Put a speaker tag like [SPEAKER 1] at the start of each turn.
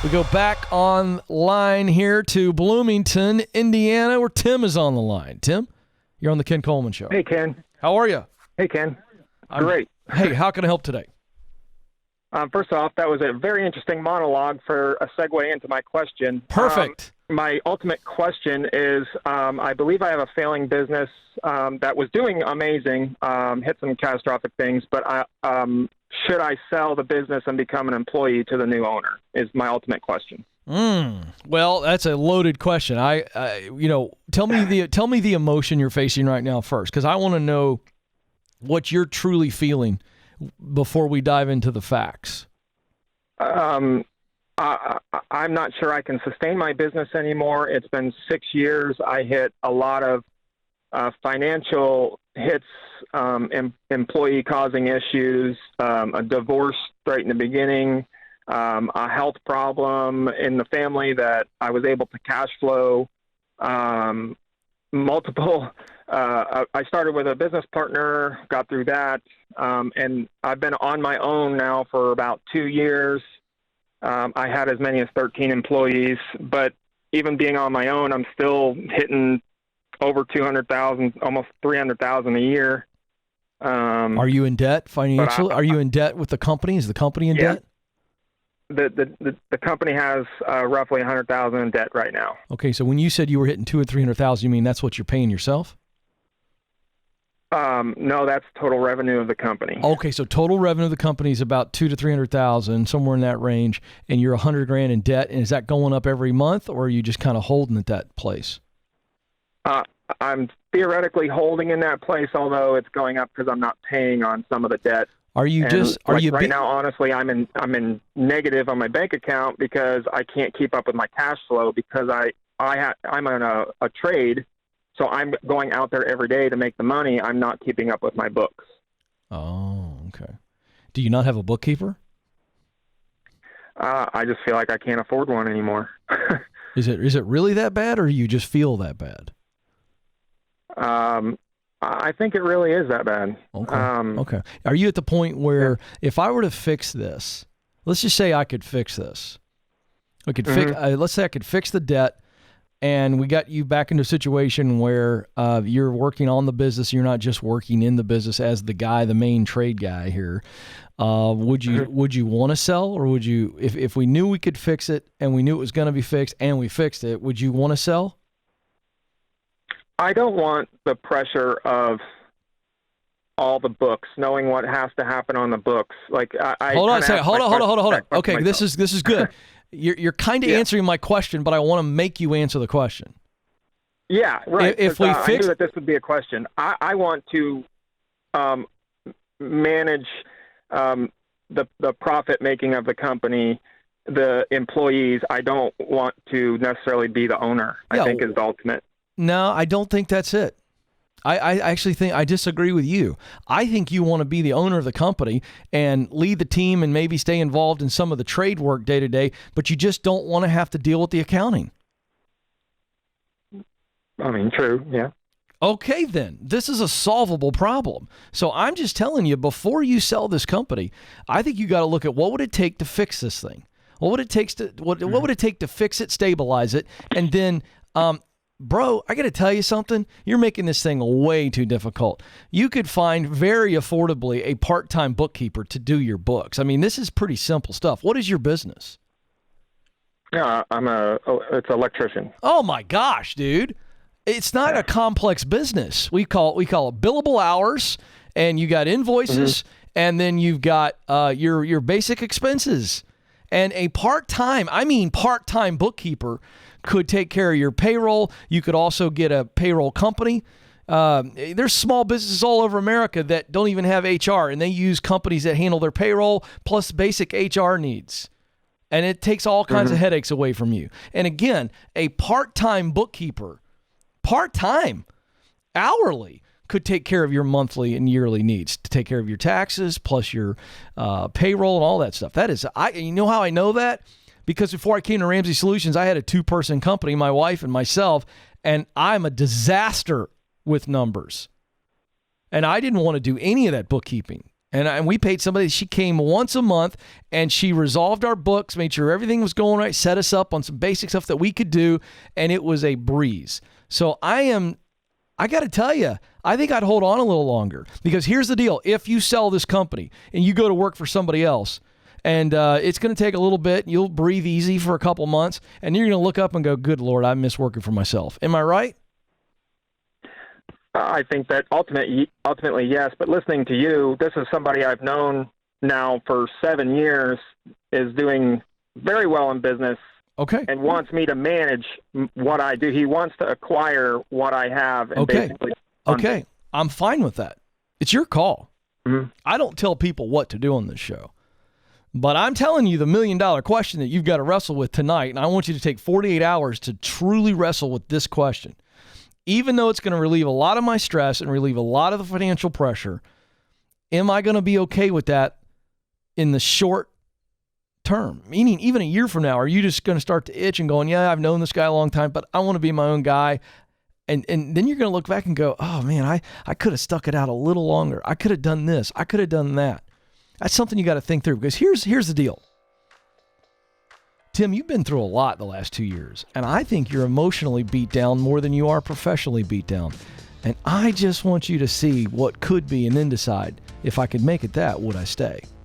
[SPEAKER 1] We go back online here to Bloomington, Indiana, where Tim is on the line. Tim, you're on the Ken Coleman Show.
[SPEAKER 2] Hey, Ken.
[SPEAKER 1] How are you?
[SPEAKER 2] Hey, Ken. Great.
[SPEAKER 1] Hey, how can I help today?
[SPEAKER 2] First off, that was a very interesting monologue for a segue into my question.
[SPEAKER 1] Perfect.
[SPEAKER 2] My ultimate question is, I believe I have a failing business that was doing amazing, hit some catastrophic things, but should I sell the business and become an employee to the new owner is my ultimate question.
[SPEAKER 1] Well, that's a loaded question. Tell me the emotion you're facing right now first, because I want to know what you're truly feeling before we dive into the facts.
[SPEAKER 2] I'm not sure I can sustain my business anymore. It's been 6 years. I hit a lot of financial hits, employee causing issues, a divorce right in the beginning, a health problem in the family that I was able to cash flow, multiple. I started with a business partner, got through that, and I've been on my own now for about 2 years. I had as many as 13 employees, but even being on my own, I'm still hitting over 200,000, almost 300,000 a year.
[SPEAKER 1] Are you in debt financially? Are you in debt with the company? Is the company in debt?
[SPEAKER 2] The company has roughly 100,000 in debt right now.
[SPEAKER 1] Okay, so when you said you were hitting 200,000 or 300,000, you mean that's what you're paying yourself?
[SPEAKER 2] No, that's total revenue of the company.
[SPEAKER 1] Okay, so total revenue of the company is about 200,000 to 300,000, somewhere in that range, and you're 100,000 in debt. And is that going up every month, or are you just kind of holding at that place?
[SPEAKER 2] I'm theoretically holding in that place, although it's going up because I'm not paying on some of the debt. Right now, honestly, I'm in negative on my bank account because I can't keep up with my cash flow because I'm on a trade. So I'm going out there every day to make the money. I'm not keeping up with my books.
[SPEAKER 1] Oh, okay. Do you not have a bookkeeper?
[SPEAKER 2] I just feel like I can't afford one anymore.
[SPEAKER 1] Is it really that bad, or do you just feel that bad?
[SPEAKER 2] I think it really is that bad.
[SPEAKER 1] Okay. Okay. Are you at the point where if I were to fix this, let's just say I could fix this. I could let's say I could fix the debt, and we got you back into a situation where you're working on the business. You're not just working in the business as the main trade guy here. Would you want to sell, or would you, if we knew we could fix it and we knew it was going to be fixed and we fixed it, would you want to sell?
[SPEAKER 2] I don't want the pressure of all the books, knowing what has to happen on the books. Like hold on.
[SPEAKER 1] Okay, this is good. You're kind of answering my question, but I want to make you answer the question.
[SPEAKER 2] Yeah, right.
[SPEAKER 1] If we
[SPEAKER 2] I knew that this would be a question. I want to manage the profit making of the company, the employees. I don't want to necessarily be the owner. I think is the ultimate.
[SPEAKER 1] No, I don't think that's it. I actually think I disagree with you. I think you want to be the owner of the company and lead the team and maybe stay involved in some of the trade work day to day, but you just don't want to have to deal with the accounting.
[SPEAKER 2] I mean, true, yeah.
[SPEAKER 1] Okay, then. This is a solvable problem. So I'm just telling you, before you sell this company, I think you got to look at what would it take to fix this thing? What would it take to fix it, stabilize it, and then bro, I got to tell you something. You're making this thing way too difficult. You could find very affordably a part-time bookkeeper to do your books. I mean, this is pretty simple stuff. What is your business?
[SPEAKER 2] Yeah, it's an electrician.
[SPEAKER 1] Oh my gosh, dude. It's not a complex business. We call it billable hours, and you got invoices, and then you've got your basic expenses. And a part-time bookkeeper could take care of your payroll. You could also get a payroll company. There's small businesses all over America that don't even have HR, and they use companies that handle their payroll plus basic HR needs. And it takes all kinds of headaches away from you. And again, a part-time bookkeeper, part-time, hourly, could take care of your monthly and yearly needs, to take care of your taxes plus your payroll and all that stuff. You know how I know that? Because before I came to Ramsey Solutions, I had a 2-person company, my wife and myself, and I'm a disaster with numbers. And I didn't want to do any of that bookkeeping. And we paid somebody. She came once a month, and she resolved our books, made sure everything was going right, set us up on some basic stuff that we could do, and it was a breeze. So I got to tell you, I think I'd hold on a little longer, because here's the deal. If you sell this company and you go to work for somebody else, and it's going to take a little bit, you'll breathe easy for a couple months, and you're going to look up and go, good Lord, I miss working for myself. Am I right?
[SPEAKER 2] I think that ultimately, yes. But listening to you, this is somebody I've known now for 7 years, is doing very well in business.
[SPEAKER 1] Okay.
[SPEAKER 2] And wants me to manage what I do. He wants to acquire what I have. And basically
[SPEAKER 1] Okay. I'm fine with that. It's your call.
[SPEAKER 2] Mm-hmm.
[SPEAKER 1] I don't tell people what to do on this show. But I'm telling you the $1 million question that you've got to wrestle with tonight, and I want you to take 48 hours to truly wrestle with this question. Even though it's going to relieve a lot of my stress and relieve a lot of the financial pressure, am I going to be okay with that in the short term? Meaning, even a year from now, are you just going to start to itch and going, yeah, I've known this guy a long time, but I want to be my own guy? And then you're going to look back and go, oh, man, I could have stuck it out a little longer. I could have done this. I could have done that. That's something you got to think through, because here's the deal. Tim, you've been through a lot the last 2 years, and I think you're emotionally beat down more than you are professionally beat down. And I just want you to see what could be and then decide, if I could make it that, would I stay?